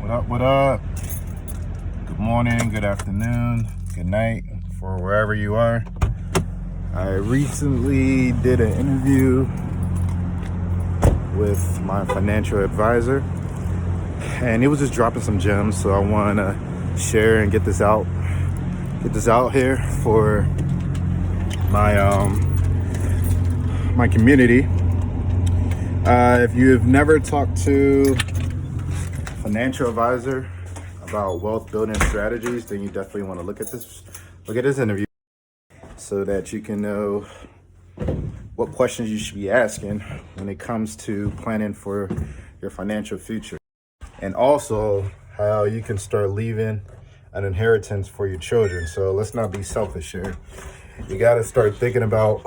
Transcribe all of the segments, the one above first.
What up, what up? Good morning, good afternoon, good night, for wherever you are. I recently did an interview with my financial advisor, and he was just dropping some gems, so I want to share and get this out here for my community. If you have never talked to a financial advisor about wealth building strategies, then you definitely want to look at this interview so that you can know what questions you should be asking when it comes to planning for your financial future, and also how you can start leaving an inheritance for your children. So let's not be selfish here. You got to start thinking about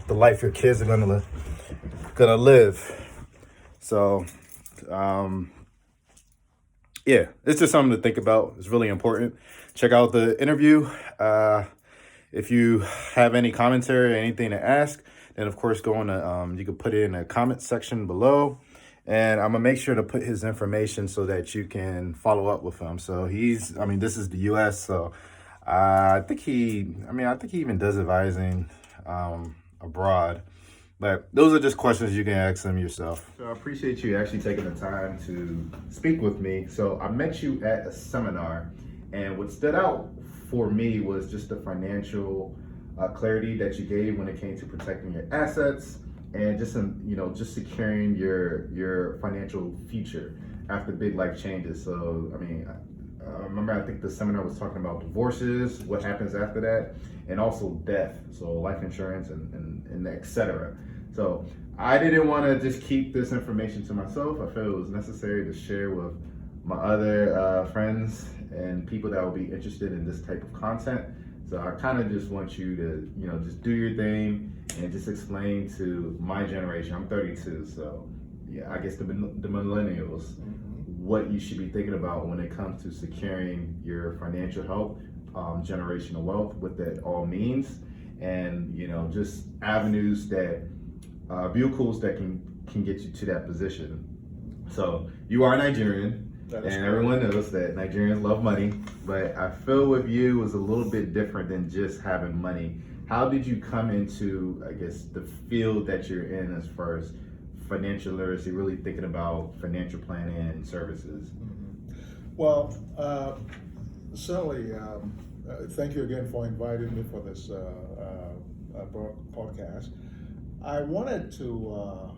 the life your kids are gonna live. So yeah, it's just something to think about. It's really important. Check out the interview. If you have any commentary or anything to ask, then of course go on to, you can put it in the comment section below. And I'm gonna make sure to put his information so that you can follow up with him. So this is the US, so I think he even does advising abroad. But those are just questions you can ask them yourself. So I appreciate you actually taking the time to speak with me. So I met you at a seminar, and what stood out for me was just the financial clarity that you gave when it came to protecting your assets and just securing your financial future after big life changes. So I remember, I think the seminar was talking about divorces, what happens after that, and also death, so life insurance and et cetera. So I didn't want to just keep this information to myself. I felt it was necessary to share with my other friends and people that will be interested in this type of content. So I kind of just want you to, just do your thing and just explain to my generation. I'm 32, so yeah, I guess the millennials, what you should be thinking about when it comes to securing your financial health, generational wealth, what that all means, and just avenues that vehicles that can get you to that position. So you are Nigerian, and everyone knows that Nigerians love money, but I feel with you was a little bit different than just having money. How did you come into, I guess, the field that you're in as far as financial literacy, really thinking about financial planning and services? Well, certainly, thank you again for inviting me for this podcast. I wanted to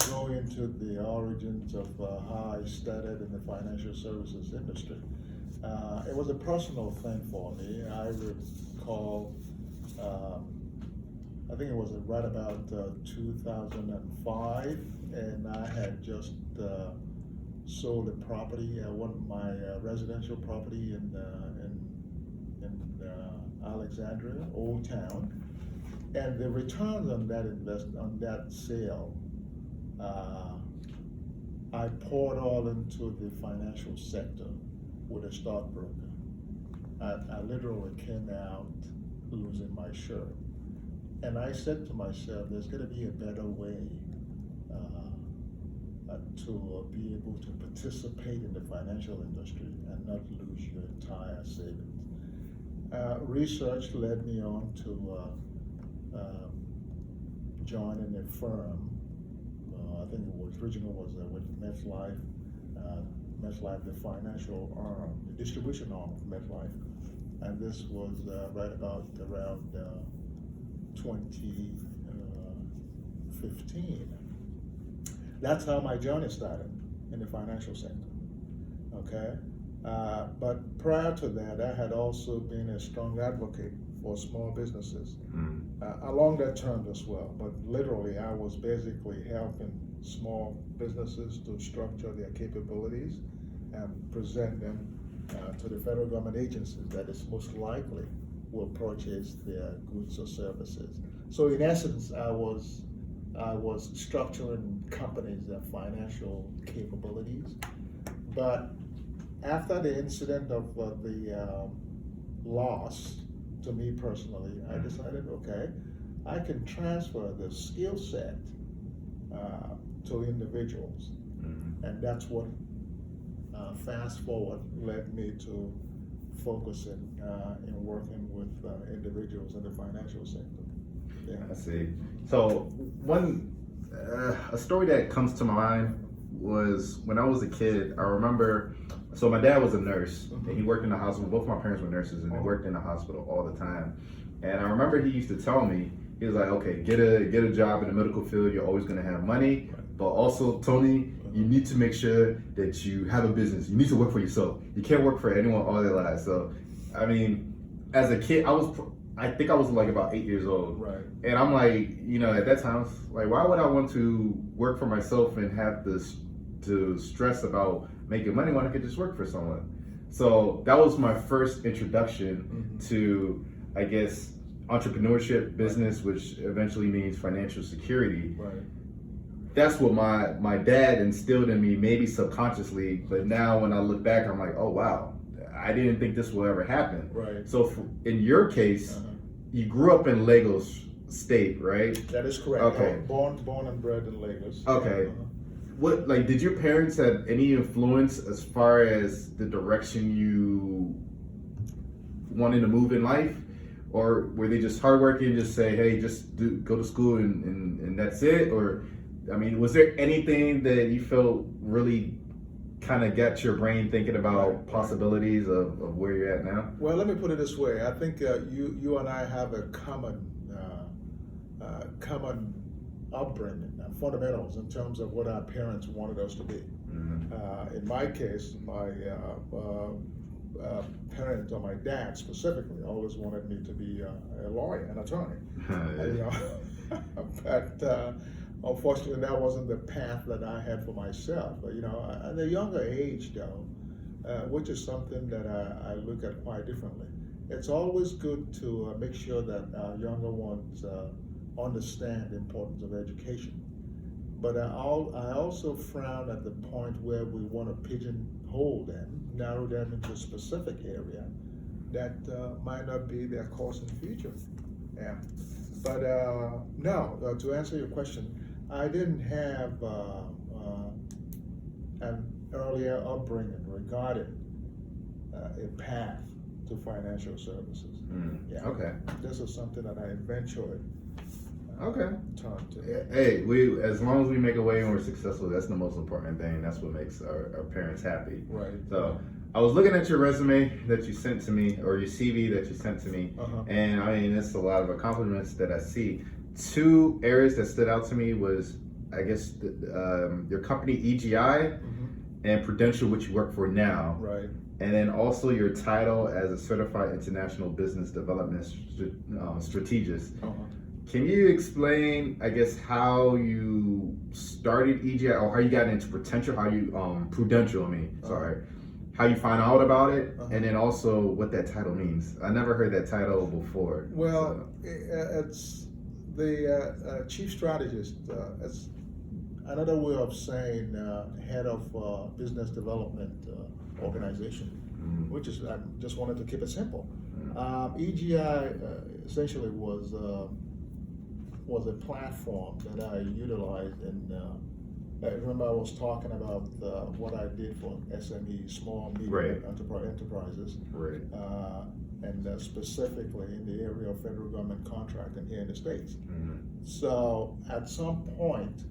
go into the origins of how I started in the financial services industry. It was a personal thing for me. I recall, I think it was right about 2005, and I had just sold a property, my residential property in Alexandria, Old Town, and the returns on that sale, I poured all into the financial sector with a stockbroker. I literally came out losing my shirt. And I said to myself, there's going to be a better way to be able to participate in the financial industry and not lose your entire savings. Research led me on to joining a firm. I think it was Reginald was with MetLife, the financial arm, the distribution arm of MetLife. And this was around 2015. That's how my journey started in the financial sector. Okay, but prior to that, I had also been a strong advocate for small businesses along that term as well. But literally, I was basically helping small businesses to structure their capabilities and present them to the federal government agencies that is most likely will purchase their goods or services. So in essence, I was structuring companies' financial capabilities. But after the incident of the loss to me personally, I decided, okay, I can transfer the skill set to individuals. And that's what fast forward led me to focusing in working with individuals in the financial sector. Yeah. I see. So one a story that comes to my mind was when I was a kid. I remember. So my dad was a nurse, and he worked in the hospital. Both my parents were nurses, and they worked in the hospital all the time. And I remember he used to tell me, he was like, "Okay, get a job in the medical field. You're always going to have money, but also, Tony, you need to make sure that you have a business. You need to work for yourself. You can't work for anyone all their lives." So, I mean, as a kid, I think I was like about 8 years old. Right. And I'm like, at that time, I was like, why would I want to work for myself and have this to stress about making money when I could just work for someone? So that was my first introduction to, I guess, entrepreneurship, business, which eventually means financial security. Right. That's what my dad instilled in me, maybe subconsciously, but now when I look back, I'm like, oh wow, I didn't think this will ever happen. Right. So in your case, you grew up in Lagos State, right? That is correct. Okay. Born and bred in Lagos. Okay. What, like, did your parents have any influence as far as the direction you wanted to move in life? Or were they just hardworking and just say, hey, just go to school and that's it? Or, I mean, was there anything that you felt really kind of got your brain thinking about possibilities of where you're at now? Well, let me put it this way. I think you and I have a common upbringing, fundamentals in terms of what our parents wanted us to be. In my case, my parents, or my dad specifically, always wanted me to be a lawyer, an attorney. But unfortunately, that wasn't the path that I had for myself. At a younger age, though, which is something that I look at quite differently. It's always good to make sure that our younger ones understand the importance of education. But I also frown at the point where we want to pigeonhole them, narrow them into a specific area that might not be their course in the future. Yeah. But no, to answer your question, I didn't have an earlier upbringing regarding a path to financial services. Yeah. Okay. This is something that I eventually turned to. Hey, as long as we make a way and we're successful, that's the most important thing. That's what makes our parents happy. Right. So I was looking at your resume that you sent to me, or your CV that you sent to me, and I mean, it's a lot of accomplishments that I see. Two areas that stood out to me was, I guess, your company EGI and Prudential, which you work for now. Right. And then also your title as a certified international business development strategist. Can you explain, I guess, how you started EGI, or how you got into Prudential? How you find out about it, and then also what that title means. I never heard that title before. Well, it's the chief strategist. It's another way of saying head of business development organization, which is, I just wanted to keep it simple. EGI essentially was a platform that I utilized in. I remember I was talking about what I did for SME, small, medium enterprises, and specifically in the area of federal government contracting here in the States. So at some point,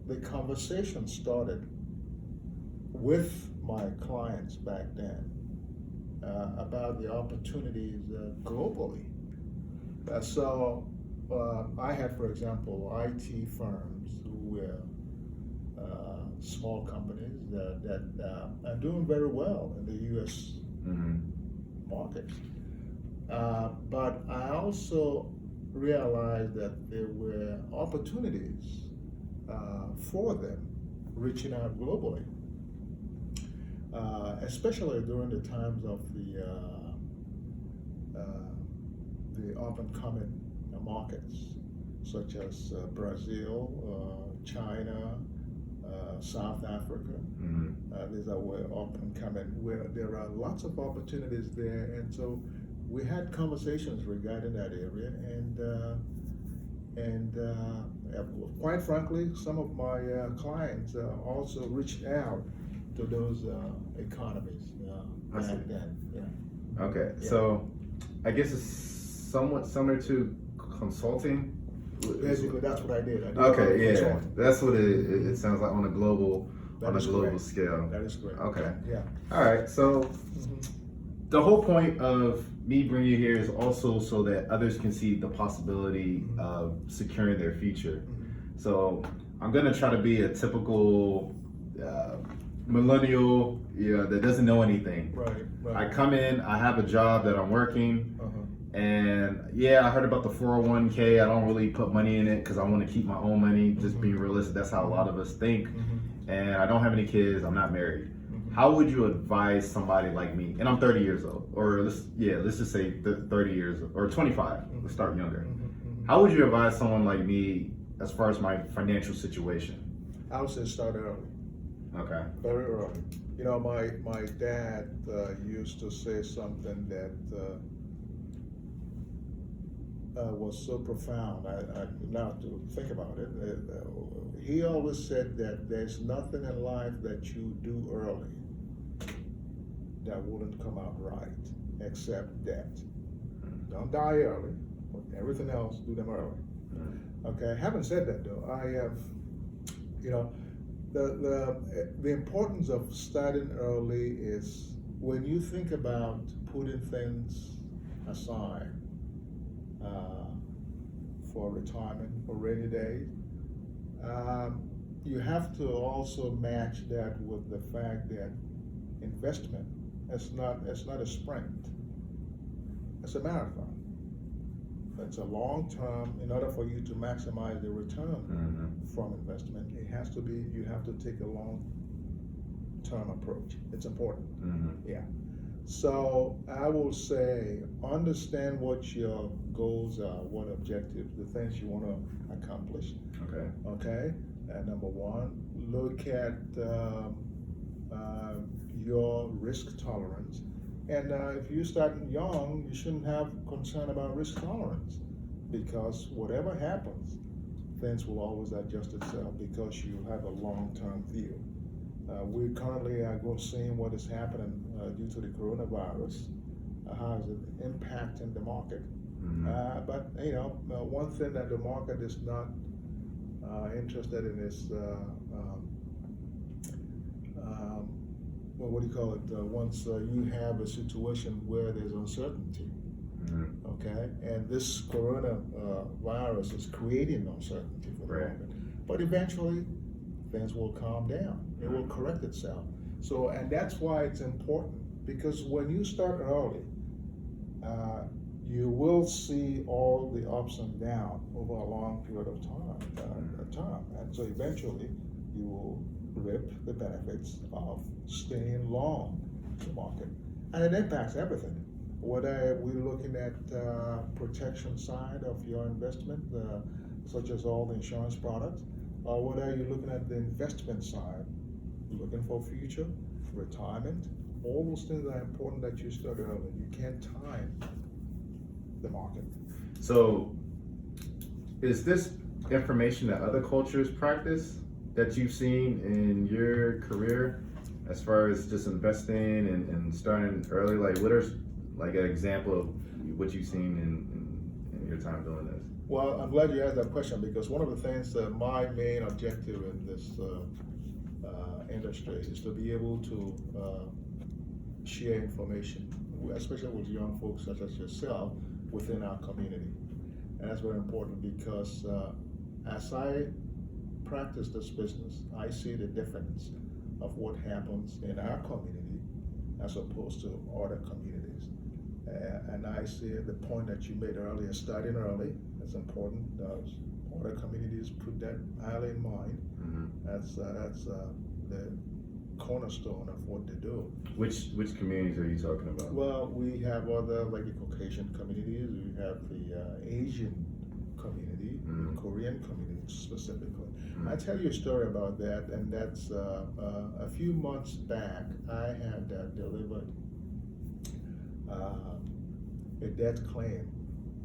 the conversation started with my clients back then about the opportunities globally. So I had, for example, IT firms who were small companies that are doing very well in the U.S. market. But I also realized that there were opportunities for them reaching out globally, especially during the times of the up-and-coming markets, such as Brazil, China, South Africa. These are where up-and-coming, where there are lots of opportunities there, and so we had conversations regarding that area, And quite frankly, some of my clients also reached out to those economies I see. back then. Yeah. Okay, Yeah. so I guess it's somewhat similar to consulting. Basically, that's what I did. I did Okay, yeah, consulting. that's what it sounds like on a global That is correct. scale. That is correct. Okay. Yeah. All right. So Mhm. the whole point of me bringing you here is also so that others can see the possibility of securing their future. So I'm gonna try to be a typical millennial, that doesn't know anything. Right. I come in, I have a job that I'm working, and I heard about the 401k. I don't really put money in it because I want to keep my own money. Just being realistic, that's how a lot of us think. And I don't have any kids. I'm not married. How would you advise somebody like me? And I'm 30 years old, or let's just say 30 years or 25. Let's start younger. How would you advise someone like me as far as my financial situation? I would say start early. Okay. Very early. You know, my dad used to say something that was so profound. I now to think about it. He always said that there's nothing in life that you do early that wouldn't come out right, except death. Don't die early, but everything else, do them early. Okay. Having said that, though, I have, the importance of starting early is when you think about putting things aside for retirement or rainy days, you have to also match that with the fact that investment is not a sprint. It's a marathon. It's a long term. In order for you to maximize the return from investment, you have to take a long term approach. It's important. Yeah. So I will say, understand what your goals are, what objectives, the things you want to accomplish. Okay. And number one, look at your risk tolerance. And if you start young, you shouldn't have concern about risk tolerance, because whatever happens, things will always adjust itself because you have a long-term view. We currently are seeing what is happening due to the coronavirus, how is it impacting the market. But one thing that the market is not interested in is what do you call it? Once you have a situation where there's uncertainty, okay, and this coronavirus is creating uncertainty for the market. But eventually, things will calm down. It will correct itself. So, and that's why it's important, because when you start early, you will see all the ups and downs over a long period of time, and so eventually you will reap the benefits of staying long in the market, and it impacts everything. Whether we're looking at protection side of your investment, such as all the insurance products, or whether you're looking at the investment side, looking for future, retirement, all those things are important that you start early. You can't time the market. So, is this information that other cultures practice that you've seen in your career, as far as just investing and starting early? Like, what are like an example of what you've seen in your time doing this? Well, I'm glad you asked that question, because one of the things that my main objective in this industry is to be able to share information, especially with young folks such as yourself, within our community. And that's very important, because as I practice this business, I see the difference of what happens in our community as opposed to other communities. And I see the point that you made earlier, starting early, is important. Other communities put that highly in mind. That's the cornerstone of what they do. Which communities are you talking about? Well, we have other, like the Caucasian communities, we have the Asian community, the Korean community specifically. I tell you a story about that, and that's a few months back, I had delivered a death claim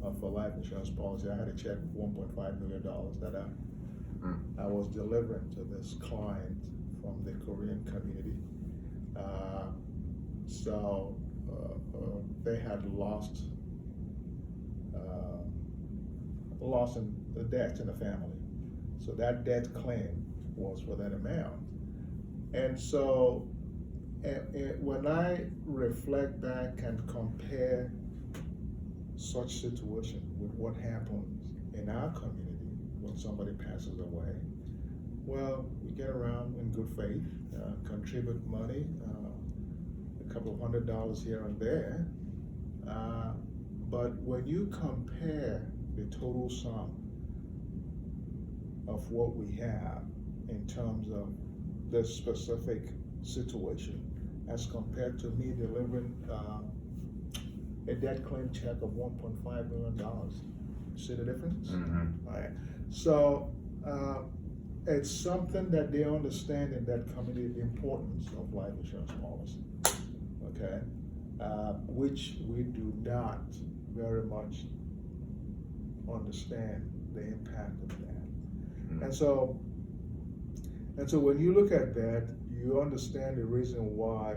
of a life insurance policy. I had a check of $1.5 million that I was delivering to this client from the Korean community. So they had lost in the debt in the family. So that debt claim was for that amount. And so when I reflect back and compare such situation with what happens in our community when somebody passes away, well, we get around in good faith, contribute money, a couple of $100 here and there, but when you compare the total sum of what we have in terms of this specific situation as compared to me delivering a debt claim check of $1.5 million. See the difference? Mm-hmm. All right. So it's something that they understand in that community, the importance of life insurance policy, okay? Which we do not very much understand the impact of that. Mm-hmm. And so when you look at that, you understand the reason why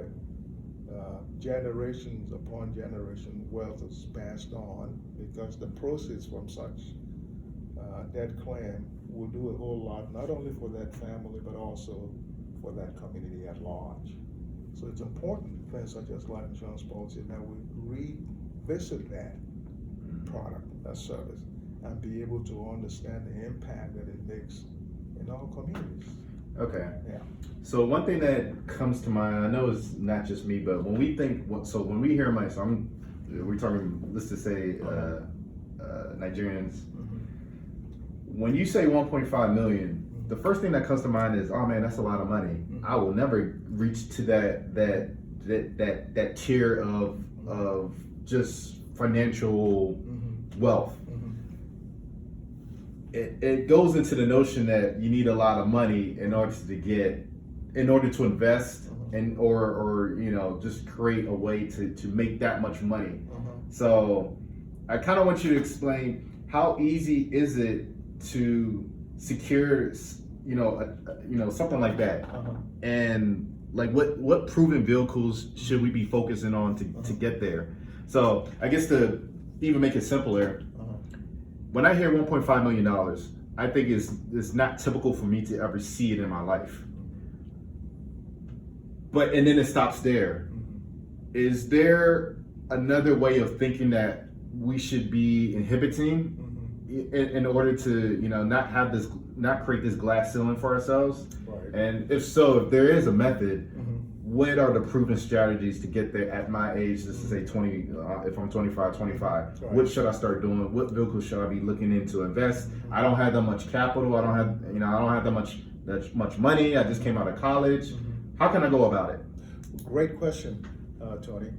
generations upon generation wealth is passed on, because the proceeds from such debt claim will do a whole lot, not only for that family, but also for that community at large. So it's important, things such as life insurance policy, that we revisit that product, that service, and be able to understand the impact that it makes in our communities. Okay. Yeah. So one thing that comes to mind, I know it's not just me, but when we think, so when we hear money, we're talking, let's just say, Nigerians. Mm-hmm. When you say 1.5 million, the first thing that comes to mind is, oh man, that's a lot of money. Mm-hmm. I will never reach to that tier of just financial wealth. It goes into the notion that you need a lot of money in order to invest and or just create a way to make that much money. So I kind of want you to explain, how easy is it to secure something like that, and like what proven vehicles should we be focusing on to get there? So I guess to even make it simpler, when I hear $1.5 million, I think it's not typical for me to ever see it in my life. And then it stops there. Is there another way of thinking that we should be inhibiting in order to not create this glass ceiling for ourselves? Right. And if so, if there is a method, what are the proven strategies to get there at my age? Let's say 20, if I'm 25. Right. What should I start doing? What vehicles should I be looking into invest? I don't have that much capital. I don't have that much money. I just came out of college. How can I go about it? Great question, Tony.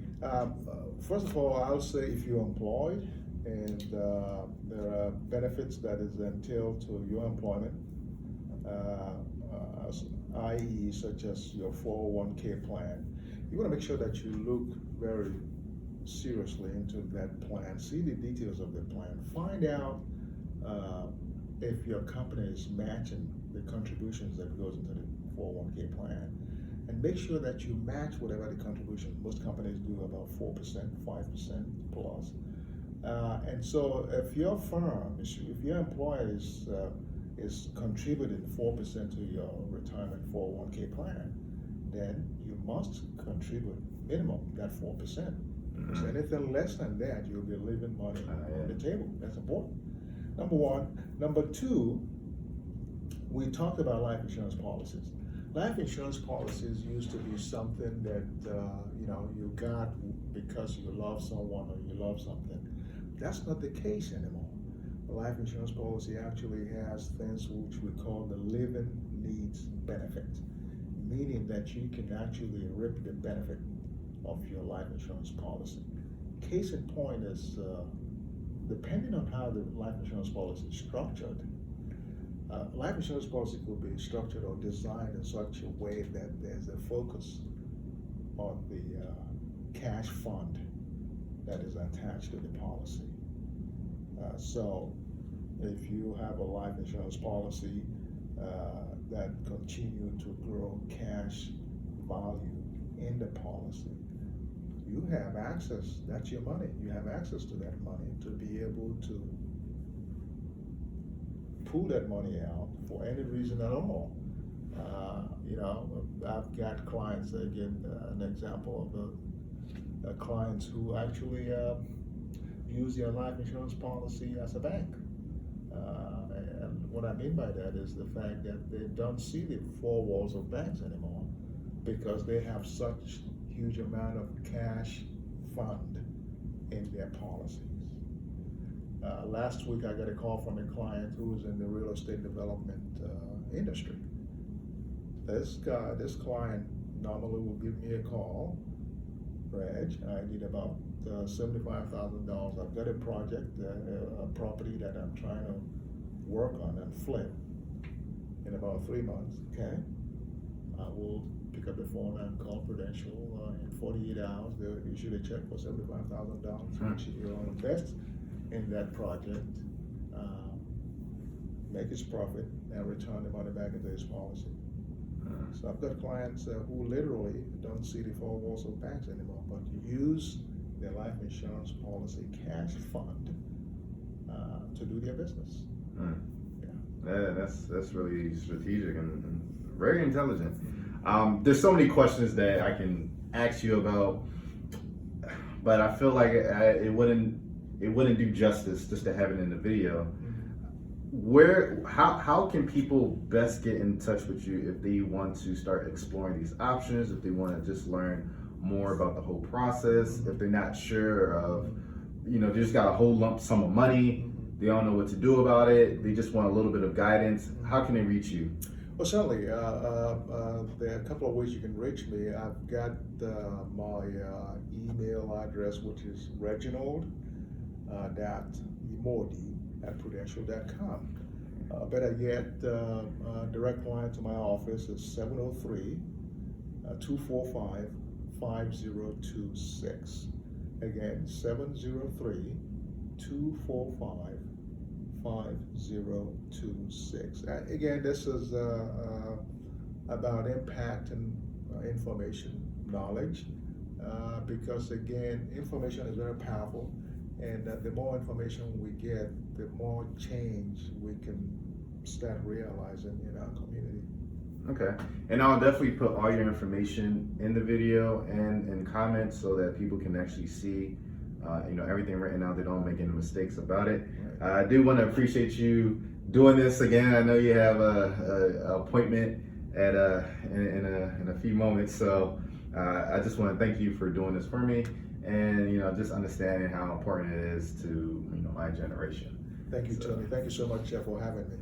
First of all, I'll say if you're employed and there are benefits that is entailed to your employment, i.e. such as your 401k plan, you want to make sure that you look very seriously into that plan, see the details of the plan, find out if your company is matching the contributions that goes into the 401k plan, and make sure that you match whatever the contribution. Most companies do about 4%, 5% plus. And so if your firm, if your employer is contributing 4% to your retirement 401k plan, then you must contribute minimum that 4%. So anything less than that, you'll be leaving money on the table. That's important. Number one. Number two, we talked about life insurance policies. Life insurance policies used to be something that you got because you love someone or you love something. That's not the case anymore. A life insurance policy actually has things which we call the living needs benefit, meaning that you can actually reap the benefit of your life insurance policy. Case in point is, depending on how the life insurance policy is structured, life insurance policy could be structured or designed in such a way that there's a focus on the cash fund that is attached to the policy. So if you have a life insurance policy that continue to grow cash value in the policy, you have access, that's your money, you have access to that money to be able to pull that money out for any reason at all. I've got clients, again, an example of clients who actually use their life insurance policy as a bank. And what I mean by that is the fact that they don't see the four walls of banks anymore because they have such huge amount of cash fund in their policies. Last week I got a call from a client who was in the real estate development industry. This client normally will give me a call. Reg, I need about $75,000. I've got a project, a property that I'm trying to work on and flip in about 3 months. Okay, I will pick up the phone and call Prudential. In 48 hours, they'll issue a check for $75,000, which you'll invest in that project, make his profit, and return the money back into his policy. So I've got clients who literally don't see the four walls of banks anymore, but use their life insurance policy cash fund to do their business. Yeah, that's really strategic and very intelligent. There's so many questions that I can ask you about, but I feel like it wouldn't do justice just to have it in the video. How can people best get in touch with you if they want to start exploring these options, if they want to just learn more about the whole process, if they're not sure of, they just got a whole lump sum of money, they don't know what to do about it, they just want a little bit of guidance, how can they reach you? Well, certainly, there are a couple of ways you can reach me. I've got my email address, which is Reginald Emordi at prudential.com. Better yet, direct line to my office is 703-245-5026. Again, 703-245-5026. Again, this is about impact and information, knowledge, because again, information is very powerful. And the more information we get, the more change we can start realizing in our community. Okay, and I'll definitely put all your information in the video and in comments so that people can actually see, everything written out. They don't make any mistakes about it. Right. I do want to appreciate you doing this again. I know you have a appointment at in a few moments, so I just want to thank you for doing this for me. And just understanding how important it is to my generation. Thank you, Tony. Thank you so much, Jeff, for having me.